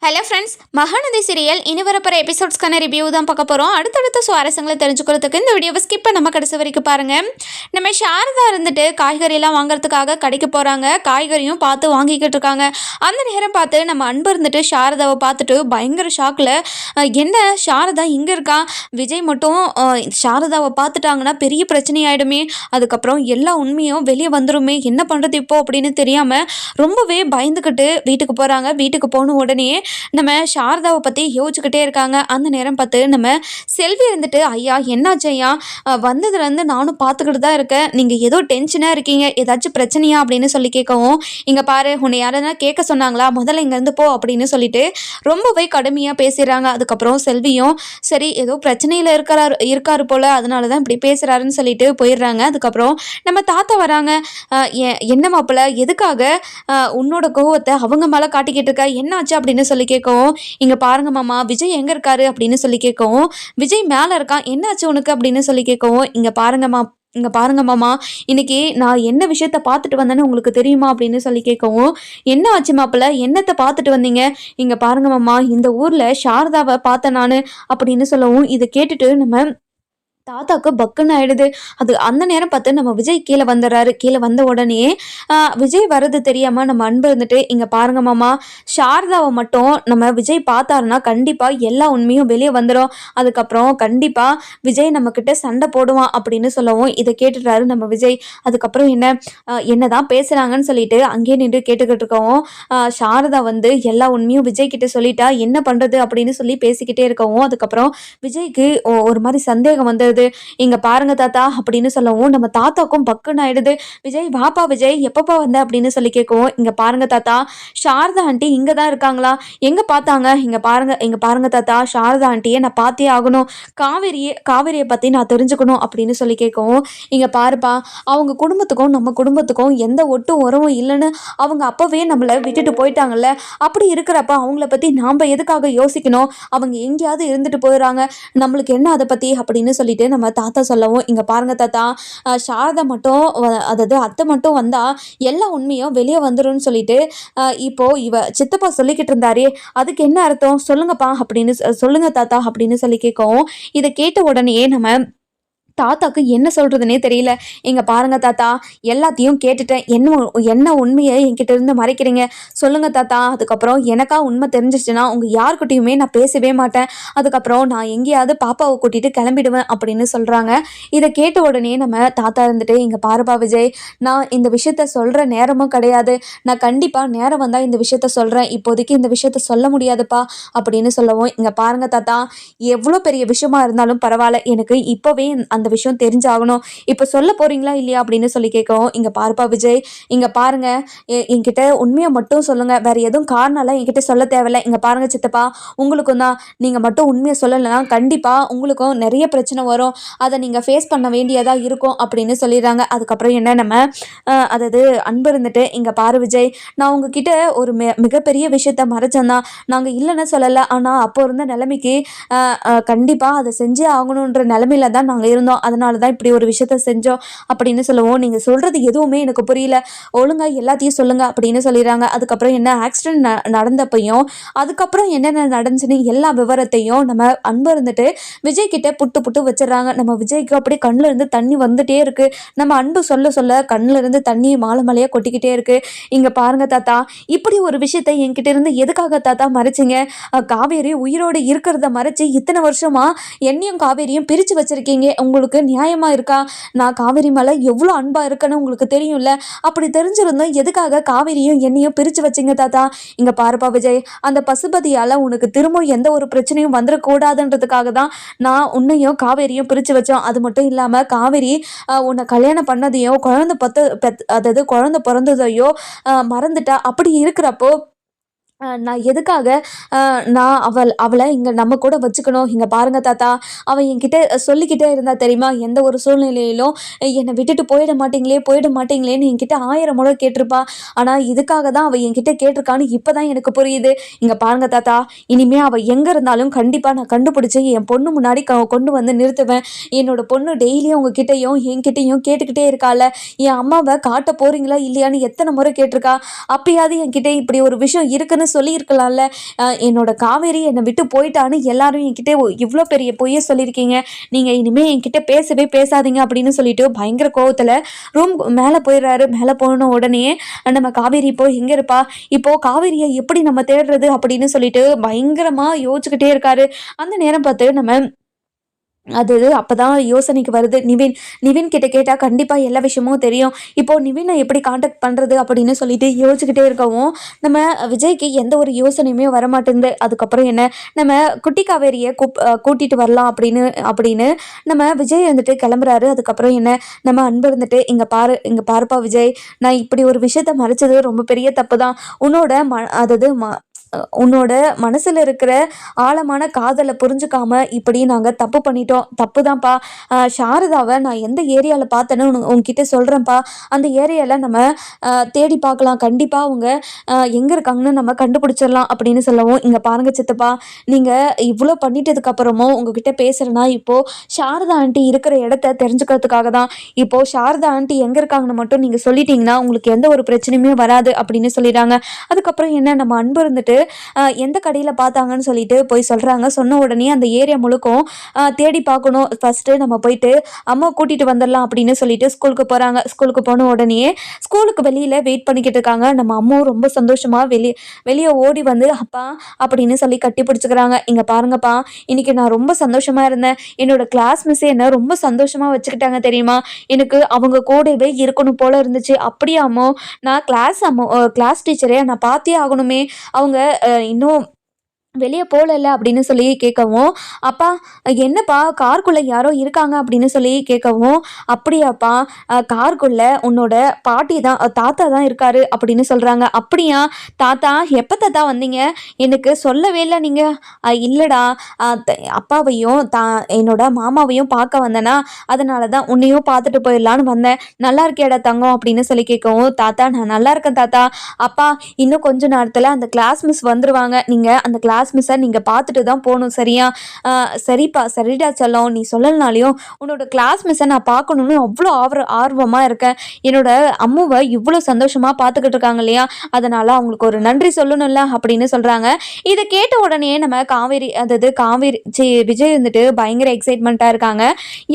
Hello friends, Mahanadi serial இனி வரப்போகிற எபிசோட்ஸ்க்கான review தான் பார்க்க போகிறோம். அடுத்தடுத்த சுவாரஸ்யங்களை தெரிஞ்சுக்கிறதுக்கு இந்த வீடியோவை ஸ்கிப் பண்ணாமல் கடைசி வரைக்கும் பாருங்கள். நம்ம சாரதா இருந்துட்டு காய்கறியெல்லாம் வாங்குறதுக்காக கடைக்கு போகிறாங்க. காய்கறியும் பார்த்து வாங்கிக்கிட்டு இருக்காங்க. அந்த நேரம் பார்த்து நம்ம அன்பு இருந்துட்டு சாரதாவை பார்த்துட்டு பயங்கர ஷாக்கில், என்ன சாரதா இங்கே இருக்கா, விஜய் மட்டும் சாரதாவை பார்த்துட்டாங்கன்னா பெரிய பிரச்சனையாயிடுமே, அதுக்கப்புறம் எல்லா உண்மையும் வெளியே வந்துடுமே, என்ன பண்ணுறது இப்போ அப்படின்னு தெரியாமல் ரொம்பவே பயந்துக்கிட்டு வீட்டுக்கு போகிறாங்க. வீட்டுக்கு போன உடனே நம்ம சாரதாவை பற்றி யோசிச்சுக்கிட்டே இருக்காங்க. அந்த நேரம் பார்த்து நம்ம செல்வி இருந்துட்டு, ஐயா என்னாச்சு ஐயா, வந்ததுலேருந்து நானும் பார்த்துக்கிட்டு தான் இருக்கேன், நீங்கள் ஏதோ டென்ஷனாக இருக்கீங்க, ஏதாச்சும் பிரச்சனையா அப்படின்னு சொல்லி கேட்கவும், இங்கே பாரு உன்னை யாரா கேட்க சொன்னாங்களா, முதல்ல இங்கேருந்து போ அப்படின்னு சொல்லிட்டு ரொம்பவே கடுமையாக பேசுகிறாங்க. அதுக்கப்புறம் செல்வியும் சரி ஏதோ பிரச்சனையில் இருக்காரு போல், அதனால தான் இப்படி பேசுகிறாருன்னு சொல்லிட்டு போயிடுறாங்க. அதுக்கப்புறம் நம்ம தாத்தா வராங்க. என்ன மாப்பிள்ள, எதுக்காக உன்னோட கோவத்தை அவங்க மேலே காட்டிக்கிட்டு இருக்க, என்னாச்சு அப்படின்னு சொல்லி கேட்கவும், இங்கே பாருங்க மாமா விஜய் எங்கே இருக்காரு அப்படின்னு சொல்லி கேட்கவும், விஜய் மேலே இருக்கான், என்னாச்சு உனக்கு அப்படின்னு சொல்லி கேட்கவும், இங்கே பாருங்க மாமா இன்னைக்கு நான் என்ன விஷயத்த பார்த்துட்டு வந்தேன்னு உங்களுக்கு தெரியுமா அப்படின்னு சொல்லி கேட்கவும், என்ன ஆச்சு மாப்பிள்ள, என்னத்தை பார்த்துட்டு வந்தீங்க, இங்கே பாருங்க மாமா இந்த ஊரில் சாரதாவை பார்த்தேன் நான் அப்படின்னு சொல்லவும், இதை கேட்டுட்டு நம்ம தாத்தாக்கு பக்குன்னு ஆயிடுது. அது அந்த நேரம் பார்த்து நம்ம விஜய் கீழே வந்துடுறாரு. கீழே வந்த உடனே விஜய் வர்றது தெரியாமல் நம்ம அன்பு இருந்துட்டு, இங்கே பாருங்க மாமா சாரதாவை மட்டும் நம்ம விஜய் பார்த்தாருன்னா கண்டிப்பாக எல்லா உண்மையும் வெளியே வந்துடும், அதுக்கப்புறம் கண்டிப்பாக விஜய் நம்மக்கிட்ட சண்டை போடுவான் அப்படின்னு சொல்லவும், இதை கேட்டுட்டாரு நம்ம விஜய். அதுக்கப்புறம் என்ன தான் பேசுகிறாங்கன்னு சொல்லிட்டு அங்கேயே நின்று கேட்டுக்கிட்டு இருக்கவும், சாரதா வந்து எல்லா உண்மையும் விஜய் கிட்ட சொல்லிட்டா என்ன பண்ணுறது அப்படின்னு சொல்லி பேசிக்கிட்டே இருக்கவும், அதுக்கப்புறம் விஜய்க்கு ஒரு மாதிரி சந்தேகம் வந்து, இங்க பாருங்க தாத்தா அப்படின்னு சொல்லவும், நம்ம தாத்தாக்கும் பக்குன்னு ஆயிடுது. விஜய் வாப்பா விஜய் எப்பப்பா வந்த அப்படின்னு சொல்லி கேட்கவும், இங்க பாருங்க தாத்தா சாரதா ஆண்டி இங்க தான் இருக்காங்களா, எங்க பார்த்தாங்க, இங்க பாருங்க தாத்தா சாரதா ஆண்டியை நான் பார்த்தே ஆகணும், காவேரியை பத்தி நான் தெரிஞ்சுக்கணும் அப்படின்னு சொல்லி கேட்கவும், இங்க பாருப்பா அவங்க குடும்பத்துக்கும் நம்ம குடும்பத்துக்கும் எந்த ஒட்டு உறவும் இல்லைன்னு அவங்க அப்பவே நம்மளை விட்டுட்டு போயிட்டாங்கல்ல, அப்படி இருக்கிறப்ப அவங்கள பத்தி நாம எதுக்காக யோசிக்கணும், அவங்க எங்கேயாவது இருந்துட்டு போயிடுறாங்க, நம்மளுக்கு என்ன அதை பத்தி அப்படின்னு சொல்லிட்டு நம்ம தாத்தா சொல்லவும், இங்க பாருங்க தாத்தா சாரதா மட்டும் அதாவது அத்தை மட்டும் வந்தா எல்லா உண்மையும் வெளியே வந்துரும்னு சொல்லிட்டு இப்போ இவ சித்தப்பா சொல்லிக்கிட்டு இருந்தாரே, அதுக்கு என்ன அர்த்தம் சொல்லுங்கப்பா அப்படின்னு சொல்லுங்க தாத்தா அப்படின்னு சொல்லி கேட்கவும், இதை கேட்ட உடனே நம்ம தாத்தாக்கு என்ன சொல்றதுன்னே தெரியல. இங்க பாருங்க தாத்தா எல்லாத்தையும் கேட்டுட்டேன், என்ன உண்மையை என்கிட்ட இருந்து மறைக்கிறீங்க சொல்லுங்க தாத்தா, அதுக்கப்புறம் எனக்கா உண்மை தெரிஞ்சிச்சுன்னா உங்க யாருக்கிட்டையுமே நான் பேசவே மாட்டேன், அதுக்கப்புறம் நான் எங்கேயாவது பாப்பாவை கூட்டிட்டு கிளம்பிடுவேன் அப்படின்னு சொல்றாங்க. இதை கேட்ட உடனே நம்ம தாத்தா இருந்துட்டு, இங்க பாருப்பா விஜய், நான் இந்த விஷயத்த சொல்ற நேரமும் கிடையாது, நான் கண்டிப்பா நேரம் வந்தா இந்த விஷயத்த சொல்றேன், இப்போதைக்கு இந்த விஷயத்த சொல்ல முடியாதுப்பா அப்படின்னு சொல்லவும், இங்க பாருங்க தாத்தா எவ்வளோ பெரிய விஷயமா இருந்தாலும் பரவாயில்ல, எனக்கு இப்போவே அந்த விஷயம் தெரிஞ்சாகணும், இப்போ சொல்ல போறீங்களா இல்லையா அப்படின்னு சொல்லி கேட்கவும், இங்க பாருப்பா விஜய், இங்க பாருங்க என்கிட்ட உண்மையை மட்டும் சொல்லுங்க, வேற எதுவும் காரணம்லாம் என்கிட்ட சொல்ல தேவையில்லை, இங்க பாருங்க சித்தப்பா உங்களுக்கும் தான், நீங்க மட்டும் உண்மையை சொல்லலைன்னா கண்டிப்பா உங்களுக்கும் நிறைய பிரச்சனை வரும், அதை நீங்க ஃபேஸ் பண்ண வேண்டியதா இருக்கும் அப்படின்னு சொல்லிடுறாங்க. அதுக்கப்புறம் என்ன நம்ம அதாவது அன்பு இருந்துட்டு, இங்க பாரு விஜய், நான் உங்ககிட்ட ஒரு மிகப்பெரிய விஷயத்த மறைச்சேன் தான், நாங்க இல்லைன்னு சொல்லலை, ஆனா அப்போ இருந்த நிலைமைக்கு கண்டிப்பா அதை செஞ்சே ஆகணுன்ற நிலைமையில தான் நாங்க இருந்தோம், அதனால தான் இப்படி ஒரு விஷயத்த செஞ்சோம் அப்படின்னு சொல்லுவோம், நீங்கள் சொல்கிறது எதுவுமே எனக்கு புரியல, ஒழுங்கா எல்லாத்தையும் சொல்லுங்க அப்படின்னு சொல்லிடுறாங்க. அதுக்கப்புறம் என்ன ஆக்சிடென்ட் நடந்தப்பையும் அதுக்கப்புறம் என்னென்ன நடந்துச்சுன்னு எல்லா விவரத்தையும் நம்ம அன்பு இருந்துட்டு விஜய் கிட்ட புட்டு வச்சிடறாங்க. நம்ம விஜய்க்கு அப்படியே கண்ணில் இருந்து தண்ணி வந்துட்டே இருக்கு. நம்ம அன்பு சொல்ல கண்ணில் இருந்து தண்ணி மாலையாக கொட்டிக்கிட்டே இருக்கு. இங்கே பாருங்க தாத்தா, இப்படி ஒரு விஷயத்த என்கிட்ட இருந்து எதுக்காக தாத்தா மறைச்சிங்க, காவேரி உயிரோடு இருக்கிறத மறைச்சி இத்தனை வருஷமா என்னையும் காவேரியும் பிரித்து வச்சிருக்கீங்க, உங்களுக்கு நியாயமா இருக்கா, நான் காவேரி மேலே எவ்வளோ அன்பா இருக்கன்னு உங்களுக்கு தெரியும்ல, அப்படி தெரிஞ்சிருந்தோம் எதுக்காக காவேரியும் என்னையும் பிரித்து வச்சிங்க தாத்தா, இங்கே பாருப்பா விஜய், அந்த பசுபதியால் உனக்கு திரும்ப எந்த ஒரு பிரச்சனையும் வந்துடக்கூடாதுன்றதுக்காக தான் நான் உன்னையும் காவேரியும் பிரித்து வச்சோம், அது மட்டும் இல்லாமல் காவேரி உன்னை கல்யாணம் பண்ணதையோ அதாவது குழந்தை பிறந்ததையோ மறந்துட்டா, அப்படி இருக்கிறப்போ நான் எதுக்காக நான் அவளை இங்கே நம்ம கூட வச்சுக்கணும், இங்கே பாருங்க தாத்தா அவள் என்கிட்ட சொல்லிக்கிட்டே இருந்தா தெரியுமா, எந்த ஒரு சூழ்நிலையிலும் என்னை விட்டுட்டு போயிட மாட்டீங்களேன்னு என்கிட்ட 1000 முறை கேட்டிருப்பா, ஆனால் இதுக்காக தான் அவள் என்கிட்ட கேட்டிருக்கான்னு இப்போ தான் எனக்கு புரியுது. இங்கே பாருங்க தாத்தா, இனிமே அவள் எங்கே இருந்தாலும் கண்டிப்பாக நான் கண்டுபிடிச்சி என் பொண்ணு முன்னாடி கொண்டு வந்து நிறுத்துவேன், என்னோட பொண்ணு டெய்லியும் உங்ககிட்டையும் என்கிட்டையும் கேட்டுக்கிட்டே இருக்கால, என் அம்மாவை காட்ட போறீங்களா இல்லையான்னு எத்தனை முறை கேட்டிருக்கா, அப்பயாவது என்கிட்ட இப்படி ஒரு விஷயம் இருக்குன்னு டக்குன்னு சொல்லியிருக்கலாம்ல. என்னோட காவேரி என்னை விட்டு போயிட்டான்னு எல்லாரும் என்கிட்ட இவ்வளோ பெரிய பொய்யை சொல்லியிருக்கீங்க. நீங்கள் இனிமேல் என்கிட்ட பேசவே பேசாதீங்க அப்படின்னு சொல்லிட்டு பயங்கர கோவத்தில் ரூம் மேலே போயிடுறாரு. மேலே போன உடனே நம்ம காவேரி இப்போ எங்கே இருப்பா, இப்போ காவேரியை எப்படி நம்ம தேடுறது அப்படின்னு சொல்லிட்டு பயங்கரமாக யோசிச்சுக்கிட்டே இருக்காரு. அந்த நேரம் பார்த்து நம்ம அது அப்பதான் யோசனைக்கு வருது. நிவின் கிட்ட கேட்டா கண்டிப்பா எல்லா விஷயமும் தெரியும். இப்போ நிவினை எப்படி காண்டாக்ட் பண்றது அப்படின்னு சொல்லிட்டு யோசிச்சுக்கிட்டே இருக்கவும் நம்ம விஜய்க்கு எந்த ஒரு யோசனையுமே வரமாட்டேங்குது. அதுக்கப்புறம் என்ன, நம்ம குட்டி காவேரியை கூட்டிட்டு வரலாம் அப்படின்னு நம்ம விஜய் வந்துட்டு கிளம்புறாரு. அதுக்கப்புறம் என்ன, நம்ம அன்பு இருந்துட்டு இங்க பாருப்பா விஜய், நான் இப்படி ஒரு விஷயத்த மறைச்சது ரொம்ப பெரிய தப்பு தான். உன்னோட அதாவது உன்னோட மனசுல இருக்கிற ஆழமான காதலை புரிஞ்சுக்காம இப்படி நாங்க தப்பு பண்ணிட்டோம். தப்பு தான்ப்பா. சாரதாவை நான் எந்த ஏரியாவில் பார்த்தேன்னு உங்ககிட்ட சொல்கிறேன்ப்பா. அந்த ஏரியாவில் நம்ம தேடி பார்க்கலாம். கண்டிப்பாக அவங்க எங்கே இருக்காங்கன்னு நம்ம கண்டுபிடிச்சிடலாம் அப்படின்னு சொல்லவும், இங்கே பாருங்க சித்தப்பா, நீங்கள் இவ்வளோ பண்ணிட்டதுக்கப்புறமும் உங்ககிட்ட பேசுகிறேன்னா இப்போது சாரதா ஆண்டி இருக்கிற இடத்த தெரிஞ்சுக்கிறதுக்காக தான். இப்போது சாரதா ஆண்டி எங்கே இருக்காங்கன்னு மட்டும் நீங்கள் சொல்லிட்டீங்கன்னா உங்களுக்கு எந்த ஒரு பிரச்சனையுமே வராது அப்படின்னு சொல்லிடுறாங்க. அதுக்கப்புறம் என்ன, நம்ம அன்பு இருந்துட்டு எந்த கடையில் பார்த்தாங்கன்னு சொல்லிட்டு போய் சொல்கிறாங்க. சொன்ன உடனே அந்த ஏரியா முழுக்கும் தேடி பார்க்கணும். ஃபஸ்ட்டு நம்ம போயிட்டு அம்மா கூட்டிகிட்டு வந்துடலாம் அப்படின்னு சொல்லிட்டு ஸ்கூலுக்கு போகிறாங்க. ஸ்கூலுக்கு போன உடனே ஸ்கூலுக்கு வெளியில் வெயிட் பண்ணிக்கிட்டு இருக்காங்க. நம்ம அம்மாவும் ரொம்ப சந்தோஷமாக வெளியே ஓடி வந்து அப்பா அப்படின்னு சொல்லி கட்டி பிடிச்சிக்கிறாங்க. இங்கே பாருங்கப்பா, இன்னைக்கு நான் ரொம்ப சந்தோஷமாக இருந்தேன். என்னோட கிளாஸ் மிஸ்ஸே என்ன ரொம்ப சந்தோஷமாக வச்சுக்கிட்டாங்க தெரியுமா. எனக்கு அவங்க கூடவே இருக்கணும் போல இருந்துச்சு. அப்படியே அம்மா, நான் கிளாஸ் டீச்சரே நான் பார்த்தே ஆகணுமே, அவங்க இன்னும் வெளியே போகல அப்படின்னு சொல்லி கேட்கவும், அப்பா என்னப்பா காருக்குள்ளே யாரோ இருக்காங்க அப்படின்னு சொல்லி கேட்கவும், அப்படியாப்பா காருக்குள்ளே உன்னோட பாட்டி தான் தாத்தா தான் இருக்காரு அப்படின்னு சொல்கிறாங்க. அப்படியா தாத்தா, எப்போ தாத்தா வந்தீங்க, எனக்கு சொல்லவே இல்லை நீங்கள். இல்லைடா, அப்பாவையும் என்னோட மாமாவையும் பார்க்க வந்தேனா, அதனால தான் உன்னையும் பார்த்துட்டு போயிடலான்னு வந்தேன். நல்லா இருக்கேடா தங்கம் அப்படின்னு சொல்லி கேட்கவும், தாத்தா நான் நல்லா இருக்கேன் தாத்தா. அப்பா இன்னும் கொஞ்ச நேரத்தில் அந்த கிளாஸ் மிஸ் வந்துடுவாங்க. நீங்கள் அந்த கிளாஸ் மிஸ்ஸை நீங்கள் பார்த்துட்டு தான் போகணும், சரியா? சரிப்பா, சரிடா செல்லம், நீ சொல்லலனாலையும் உன்னோட கிளாஸ் மிஸ்ஸை நான் பார்க்கணுன்னு அவ்வளோ ஆர்வமாக இருக்கேன். என்னோட அம்முவை இவ்வளோ சந்தோஷமாக பார்த்துக்கிட்டு இருக்காங்க இல்லையா, அதனால் அவங்களுக்கு ஒரு நன்றி சொல்லணும்ல அப்படின்னு சொல்கிறாங்க. இதை கேட்ட உடனே நம்ம விஜய் வந்துட்டு பயங்கர எக்ஸைட்மெண்ட்டாக இருக்காங்க.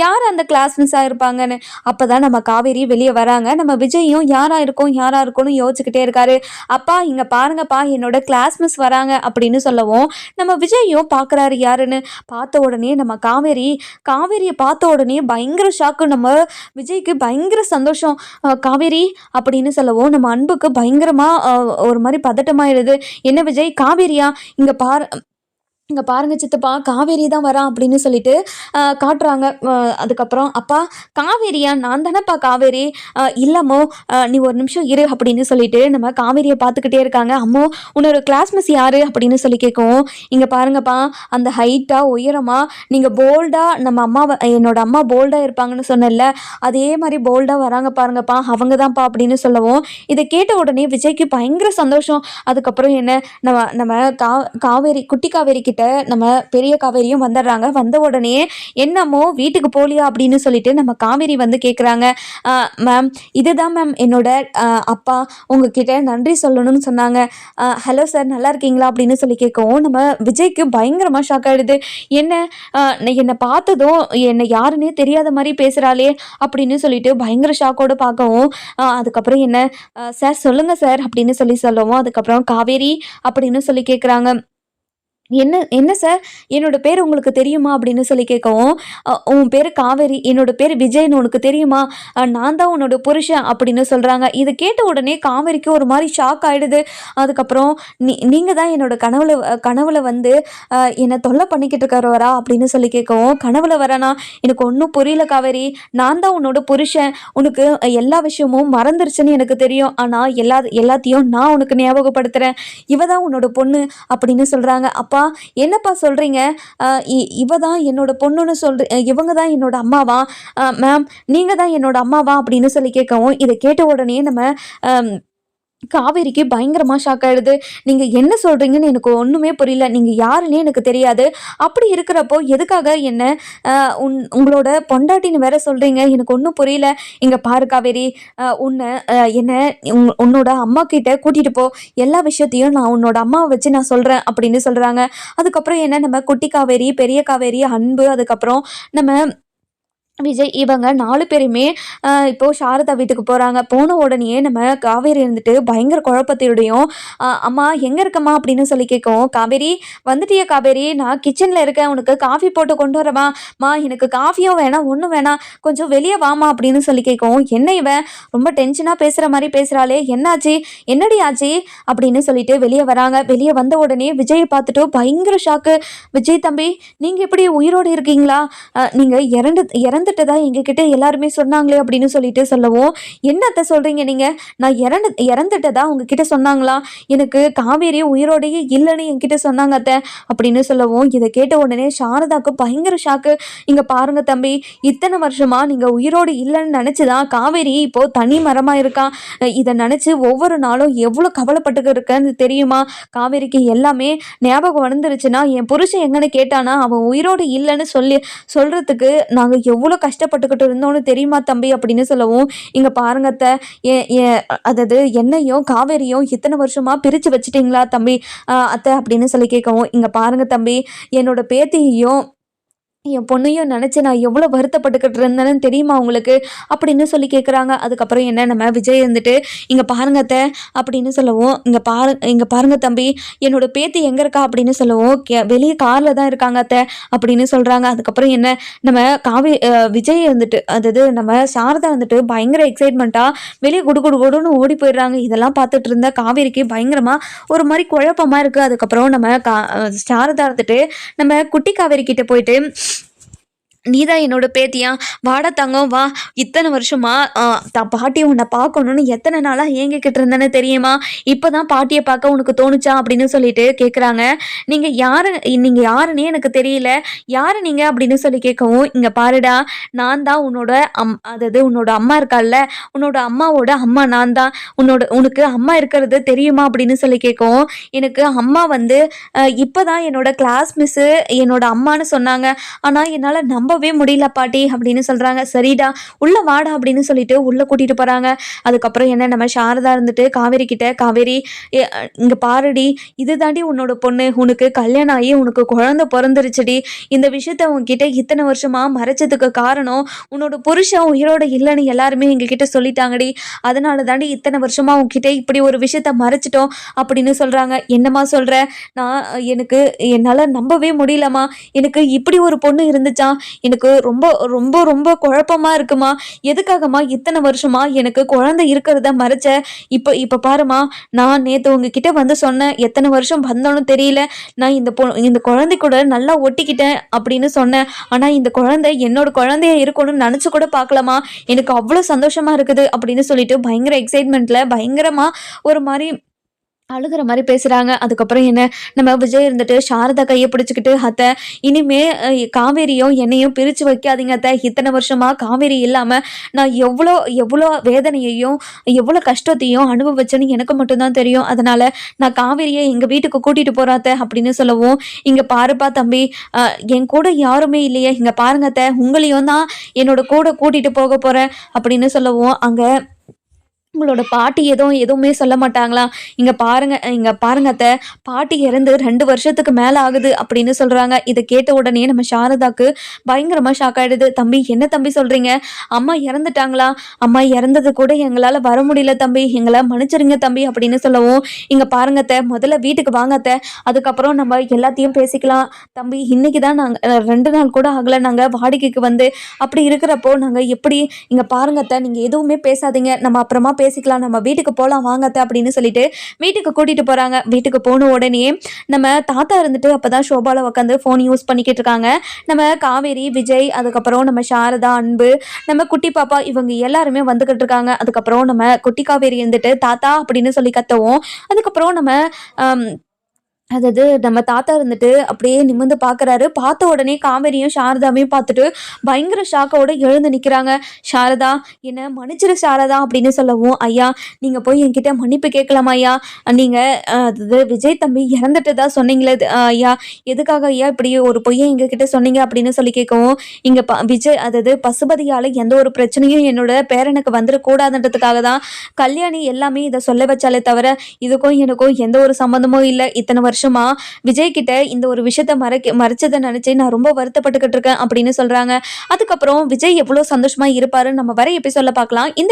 யார் அந்த கிளாஸ் மிஸ்ஸாக இருப்பாங்கன்னு. அப்போ தான் நம்ம காவேரி வெளியே வராங்க. நம்ம விஜயும் யாராக இருக்கும்னு யோசிச்சுக்கிட்டே இருக்காரு. அப்பா இங்கே பாருங்கப்பா, என்னோட கிளாஸ் மிஸ் வராங்க அப்படின்னு சொல்லவும், நம்ம விஜயும் பார்க்குறாரு யாருன்னு. பார்த்த உடனே நம்ம காவேரியை பார்த்த உடனே பயங்கர ஷாக்கு. நம்ம விஜய்க்கு பயங்கர சந்தோஷம். காவேரி அப்படின்னு சொல்லவும் நம்ம அன்புக்கு பயங்கரமாக ஒரு மாதிரி பதட்டமாயிடுது. என்ன விஜய், காவேரியா, இங்கே பாருங்க சித்தப்பா, காவேரி தான் வரான் அப்படின்னு சொல்லிட்டு காட்டுறாங்க. அதுக்கப்புறம் அப்பா காவேரியா, நான் தானேப்பா காவேரி. இல்லைம்மோ, நீ ஒரு நிமிஷம் இரு அப்படின்னு சொல்லிட்டு நம்ம காவேரியை பார்த்துக்கிட்டே இருக்காங்க. அம்மோ உன்னோட கிளாஸ் மிஸ் யாரு அப்படின்னு சொல்லி கேட்கவும், இங்கே பாருங்கப்பா, அந்த ஹைட்டாக உயரமாக நீங்கள் போல்டாக என்னோட அம்மா போல்டாக இருப்பாங்கன்னு சொன்னல, அதே மாதிரி போல்டாக வராங்க பாருங்கப்பா, அவங்க தான்ப்பா அப்படின்னு சொல்லவும், இதை கேட்ட உடனே விஜய்க்கு பயங்கர சந்தோஷம். அதுக்கப்புறம் என்ன, நம்ம காவேரி குட்டி காவேரி கிட்ட நம்ம பெரிய காவேரியும் வந்துடுறாங்க. வந்த உடனே என்னமோ வீட்டுக்கு போலியா அப்படின்னு சொல்லிட்டு நம்ம காவேரி வந்து கேட்குறாங்க. மேம் இதுதான் மேம் என்னோட அப்பா உங்ககிட்ட நன்றி சொல்லணும்னு சொன்னாங்க. ஹலோ சார், நல்லா இருக்கீங்களா அப்படின்னு சொல்லி கேட்கவும் நம்ம விஜய்க்கு பயங்கரமாக ஷாக் ஆகிடுது. என்னை பார்த்ததும் என்னை யாருன்னே தெரியாத மாதிரி பேசுகிறாளே அப்படின்னு சொல்லிட்டு பயங்கர ஷாக்கோடு பார்க்கவும், அதுக்கப்புறம் என்ன சார் சொல்லுங்கள் சார் அப்படின்னு சொல்லவும், அதுக்கப்புறம் காவேரி அப்படின்னு சொல்லி கேட்குறாங்க. என்ன சார், என்னோட பேர் உங்களுக்கு தெரியுமா அப்படின்னு சொல்லி கேட்கவும், உன் பேர் காவேரி, என்னோட பேர் விஜய்னு உனக்கு தெரியுமா, நான் தான் உன்னோட புருஷன் அப்படின்னு சொல்கிறாங்க. இதை கேட்ட உடனே காவேரிக்கு ஒரு மாதிரி ஷாக் ஆகிடுது. அதுக்கப்புறம் நீங்கள் தான் என்னோட கனவுல வந்து என்னை தொல்லை பண்ணிக்கிட்டு இருக்கிறவரா அப்படின்னு சொல்லி கேட்கவும், கனவுல வரனா, எனக்கு ஒன்றும் புரியல காவேரி, நான் தான் உன்னோட புருஷன், உனக்கு எல்லா விஷயமும் மறந்துருச்சுன்னு எனக்கு தெரியும், ஆனால் எல்லாத்தையும் நான் உனக்கு ஞாபகப்படுத்துகிறேன், இவ தான் உன்னோட பொண்ணு அப்படின்னு சொல்கிறாங்க. அப்பா என்னப்பா சொல்கிறீங்க, இவ தான் என்னோட பொண்ணுன்னு இவங்க தான் என்னோட அம்மாவா, மேம் நீங்கள் தான் என்னோட அம்மாவா அப்படின்னு சொல்லி கேட்கவும், இதை கேட்ட உடனே நம்ம காவேரிக்கு பயங்கரமா ஷாக் ஆயிடுது. நீங்க என்ன சொல்றீங்கன்னு எனக்கு ஒண்ணுமே புரியல. நீங்க யாருன்னே எனக்கு தெரியாது. அப்படி இருக்கிறப்போ எதுக்காக என்ன அ உங்களோட பொண்டாட்டின்னு வேற சொல்றீங்க? எனக்கு ஒண்ணும் புரியல. இங்க பாரு காவேரி, உன்ன என்ன உன்னோட அம்மாகிட்ட கூட்டிட்டு போ. எல்லா விஷயத்தையும் நான் உன்னோட அம்மாவ வச்சு நான் சொல்றேன் அப்படின்னு சொல்றாங்க. அதுக்கப்புறம் என்ன நம்ம குட்டி காவேரி, பெரிய காவேரி, அன்பு, அதுக்கப்புறம் நம்ம விஜய் இவங்க 4 பேருமே இப்போ சாரதா வீட்டுக்கு போறாங்க. போன உடனேயே நம்ம காவேரி இருந்துட்டு பயங்கர குழப்பத்தோடையும், "அம்மா எங்க இருக்கம்மா?" அப்படின்னு சொல்லி கேட்கவும், "காவேரி வந்துட்டியா காவேரி? நான் கிச்சன்ல இருக்கேன். உனக்கு காஃபி போட்டு கொண்டு வரவா?" "ம்மா எனக்கு காஃபியும் வேணாம், ஒண்ணும் வேணாம். கொஞ்சம் வெளிய வாம்மா" அப்படின்னு சொல்லி கேட்கவும், "என்ன இவ ரொம்ப டென்ஷனா பேசுற மாரி பேசுறாளே! என்னாச்சு? என்னடி ஆச்சு?" அப்படின்னு சொல்லிட்டு வெளிய வராங்க. வெளிய வந்த உடனே விஜய பார்த்துட்டு பயங்கர ஷாக்கு. "விஜய் தம்பி, நீங்க எப்படி உயிரோட இருக்கீங்களா? நீங்க இறந்துட்டதா எங்ககிட்ட எல்லாருமே சொன்னாங்களே" அப்படின்னு சொல்லிட்டு சொல்லவும், "என்ன அத்தை சொல்றீங்க நீங்க? நான் இறந்துட்டதா உங்ககிட்ட சொன்னாங்களா? எனக்கு காவேரி உயிரோடயே இல்லைன்னு என்கிட்ட சொன்னாங்க அத்தை" அப்படின்னு சொல்லவும், இதை கேட்ட உடனே சாரதாக்கு பயங்கர ஷாக்கு. "இங்க பாருங்க தம்பி, இத்தனை வருஷமா நீங்க உயிரோடு இல்லைன்னு நினைச்சுதான் காவேரி இப்போ தனி மரமா இருக்கா. இதை நினைச்சு ஒவ்வொரு நாளும் எவ்வளவு கவலைப்பட்டுக்கிட்டு இருக்கேன்னு தெரியுமா? காவேரிக்கு எல்லாமே ஞாபகம் வந்துருச்சுன்னா என் புருஷன் எங்கன்னு கேட்டானா அவன் உயிரோடு இல்லைன்னு சொல்றதுக்கு நாங்க எவ்வளோ கஷ்டப்பட்டுக்கிட்டு இருந்தோம்னு தெரியுமா தம்பி" அப்படின்னு சொல்லவும், "இங்க பாருங்க அத்தை, அதாவது என்னையும் காவேரியும் இத்தனை வருஷமா பிரிச்சு வச்சுட்டீங்களா தம்பி அத்தை" அப்படின்னு சொல்லி கேட்கவும், "இங்க பாருங்க தம்பி, என்னோட பேத்தியையும் என் பொண்ணையும் நினச்சி நான் எவ்வளோ வருத்தப்பட்டுக்கிட்டு இருந்தேன்னு தெரியுமா உங்களுக்கு?" அப்படின்னு சொல்லி கேட்குறாங்க. அதுக்கப்புறம் என்ன நம்ம விஜய் இருந்துட்டு, "இங்கே பாருங்க அத்தை" அப்படின்னு சொல்லவும், இங்கே பாருங்க தம்பி, என்னோட பேத்தி எங்கே இருக்கா?" அப்படின்னு சொல்லவும், வெளியே காரில் தான் இருக்காங்க அத்தை" அப்படின்னு சொல்கிறாங்க. அதுக்கப்புறம் என்ன நம்ம விஜய் வந்துட்டு, அதாவது நம்ம சாரதா வந்துட்டு பயங்கர எக்ஸைட்மெண்ட்டாக வெளியே குடு குடு குடுன்னு ஓடி போயிடுறாங்க. இதெல்லாம் பார்த்துட்டு இருந்த காவேரிக்கு பயங்கரமாக ஒரு மாதிரி குழப்பமாக இருக்குது. அதுக்கப்புறம் நம்ம சாரதா இருந்துட்டு நம்ம குட்டி காவேரி கிட்ட போயிட்டு, "நீதான் என்னோட பேத்தியா? வாடா தங்கம் வா. இத்தனை வருஷமா பாட்டி உன்னை பார்க்கணும்னு எத்தனை நாளாக ஏங்கிக்கிட்டு இருந்தேன்னு தெரியுமா? இப்போதான் பாட்டியை பார்க்க உனக்கு தோணுச்சா?" அப்படின்னு சொல்லிட்டு கேட்குறாங்க. நீங்கள் யாருன்னே எனக்கு தெரியல. யாரு நீங்கள்?" அப்படின்னு சொல்லி கேட்கவும், "இங்கே பாருடா, நான் தான் உன்னோட அதாவது உன்னோட அம்மா இருக்கால்ல, உன்னோட அம்மாவோட அம்மா நான் தான். உனக்கு அம்மா இருக்கிறது தெரியுமா?" அப்படின்னு சொல்லி கேட்கவும், "எனக்கு அம்மா வந்து இப்போதான் என்னோட கிளாஸ் மிஸ்ஸு என்னோட அம்மான்னு சொன்னாங்க. ஆனால் என்னால் நம்பவே முடியல பாட்டி" அப்படின்னு சொல்கிறாங்க. "சரிடா, உள்ளே வாடா" அப்படின்னு சொல்லிட்டு உள்ளே கூட்டிகிட்டு போகிறாங்க. அதுக்கப்புறம் என்ன நம்ம சாரதா இருந்துட்டு காவேரி கிட்ட, "காவேரி, இங்கே பாருடி, இது தாண்டி உன்னோட பொண்ணு. உனக்கு கல்யாணம் ஆகி உனக்கு குழந்தை பிறந்துருச்சுடி. இந்த விஷயத்த உன்கிட்ட இத்தனை வருஷமா மறைச்சதுக்கு காரணம் உன்னோட புருஷன் உயிரோட இல்லைன்னு எல்லாருமே எங்ககிட்ட சொல்லிட்டாங்கடி. அதனால தாண்டி இத்தனை வருஷமா உன்கிட்ட இப்படி ஒரு விஷயத்த மறைச்சிட்டோம்" அப்படின்னு சொல்கிறாங்க. "என்னம்மா சொல்கிற? என்னால் நம்பவே முடியலம்மா. எனக்கு இப்படி ஒரு பொண்ணு இருந்துச்சா? எனக்கு ரொம்ப ரொம்ப ரொம்ப குழப்பமா இருக்குமா. எதுக்காகம்மா இத்தனை வருஷமா எனக்கு குழந்தை இருக்கிறத மறைச்ச? இப்போ பாருமா, நான் நேற்று உங்ககிட்ட வந்து சொன்னேன், எத்தனை வருஷம் வந்தாலும் தெரியல, நான் இந்த குழந்தை கூட நல்லா ஒட்டிக்கிட்டேன் அப்படின்னு சொன்னேன். ஆனால் இந்த குழந்தை என்னோட குழந்தைய இருக்கணும்னு நினச்சி கூட பார்க்கலாமா. எனக்கு அவ்வளோ சந்தோஷமா இருக்குது" அப்படின்னு சொல்லிட்டு பயங்கர எக்ஸைட்மெண்ட்டில் பயங்கரமாக ஒரு மாதிரி அழுகிற மாதிரி பேசுகிறாங்க. அதுக்கப்புறம் என்ன நம்ம விஜய் இருந்துட்டு சாரதா கையை பிடிச்சிக்கிட்டு, "அத்தை, இனிமே காவேரியும் என்னையும் பிரித்து வைக்காதீங்க அத்தை. இத்தனை வருஷமாக காவேரி இல்லாமல் நான் எவ்வளோ எவ்வளோ வேதனையையும் எவ்வளோ கஷ்டத்தையும் அனுபவிச்சேன்னு எனக்கு மட்டும்தான் தெரியும். அதனால் நான் காவேரியை எங்கள் வீட்டுக்கு கூட்டிகிட்டு போகிறேன் அத்தை" அப்படின்னு சொல்லவும், "இங்கே பாருப்பா தம்பி, என் கூட யாருமே இல்லையே. இங்கே பாருங்க அத்தை, உங்களையும் தான் என்னோட கூட கூட்டிகிட்டு போக போகிறேன்" அப்படின்னு சொல்லவும், அங்கே உங்களோட பாட்டி எதுவுமே சொல்ல மாட்டாங்களா? இங்க பாருங்க அத்தை, பாட்டி இறந்து 2 வருஷத்துக்கு மேல ஆகுது" அப்படின்னு சொல்றாங்க. இத கேட்ட உடனே நம்ம சாரதாக்கு பயங்கரமா ஷாக் ஆயிடுது. "தம்பி, என்ன தம்பி சொல்றீங்க? அம்மா இறந்துட்டாங்களா? அம்மா இறந்தது கூட எங்களால வர முடியல தம்பி. எங்கள மன்னிச்சிருங்க தம்பி" அப்படின்னு சொல்லவும், "இங்க பாருங்க அத்தை, முதல்ல வீட்டுக்கு வாங்க அத்தை. அதுக்கப்புறம் நம்ம எல்லாத்தையும் பேசிக்கலாம். தம்பி, இன்னைக்கு தான் நாங்க 2 நாள் கூட ஆகல நாங்க வாடகைக்கு வந்து. அப்படி இருக்கிறப்போ நாங்க எப்படி, இங்க பாருங்க அத்தை, நீங்க எதுவுமே பேசாதீங்க. நம்ம அப்புறமா பேசிக்கலாம். நம்ம வீட்டுக்கு போலாம் வாங்க அத்தை" அப்படின்னு சொல்லிட்டு வீட்டுக்கு கூட்டிட்டு போறாங்க. வீட்டுக்கு போன உடனே நம்ம தாத்தா இருந்துட்டு அப்பதான் ஷோபால உட்காந்து ஃபோன் யூஸ் பண்ணிக்கிட்டு இருக்காங்க. நம்ம காவேரி, விஜய், அதுக்கப்புறம் நம்ம சாரதா, அன்பு, நம்ம குட்டி பாப்பா, இவங்க எல்லாருமே வந்துகிட்டு இருக்காங்க. அதுக்கப்புறம் நம்ம குட்டி காவேரி இருந்துட்டு "தாத்தா" அப்படின்னு சொல்லி கத்தவும், அதுக்கப்புறம் நம்ம அதாவது நம்ம தாத்தா இருந்துட்டு அப்படியே நிமிர்ந்து பார்க்குறாரு. பார்த்த உடனே காவேரியும் சாரதாவையும் பார்த்துட்டு பயங்கர ஷாக்கோட எழுந்து நிற்கிறாங்க. சாரதா, என்னை மன்னிச்சிரு சாரதா அப்படின்னு சொல்லவும், ஐயா நீங்கள் போய் என்கிட்ட மன்னிப்பு கேட்கலாமா ஐயா? நீங்கள் அதாவது விஜய் தம்பி இறந்துட்டதா சொன்னீங்களே ஐயா, எதுக்காக ஐயா இப்படி ஒரு பொய்யை எங்ககிட்ட சொன்னீங்க அப்படின்னு சொல்லி கேட்கவும், இங்கே விஜய் அதாவது பசுபதியால் எந்த ஒரு பிரச்சனையும் என்னோட பேரனுக்கு வந்துடக்கூடாதுன்றதுக்காக தான் கல்யாணி எல்லாமே இதை சொல்ல வச்சாலே தவிர இதுக்கும் எனக்கும் எந்த ஒரு சம்மந்தமும் இல்லை. இத்தனை வருஷமா விஜய் கிட்ட இந்த ஒரு விஷயத்த மறைச்சதை நினைச்சு நான் ரொம்ப வருத்தப்பட்டுக்கிட்டு இருக்கேன் அப்படின்னு சொல்றாங்க. அதுக்கப்புறம் விஜய் எவ்வளவு சந்தோஷமா இருப்பாருன்னு நம்ம வர எபிசோட்ல பார்க்கலாம். இந்த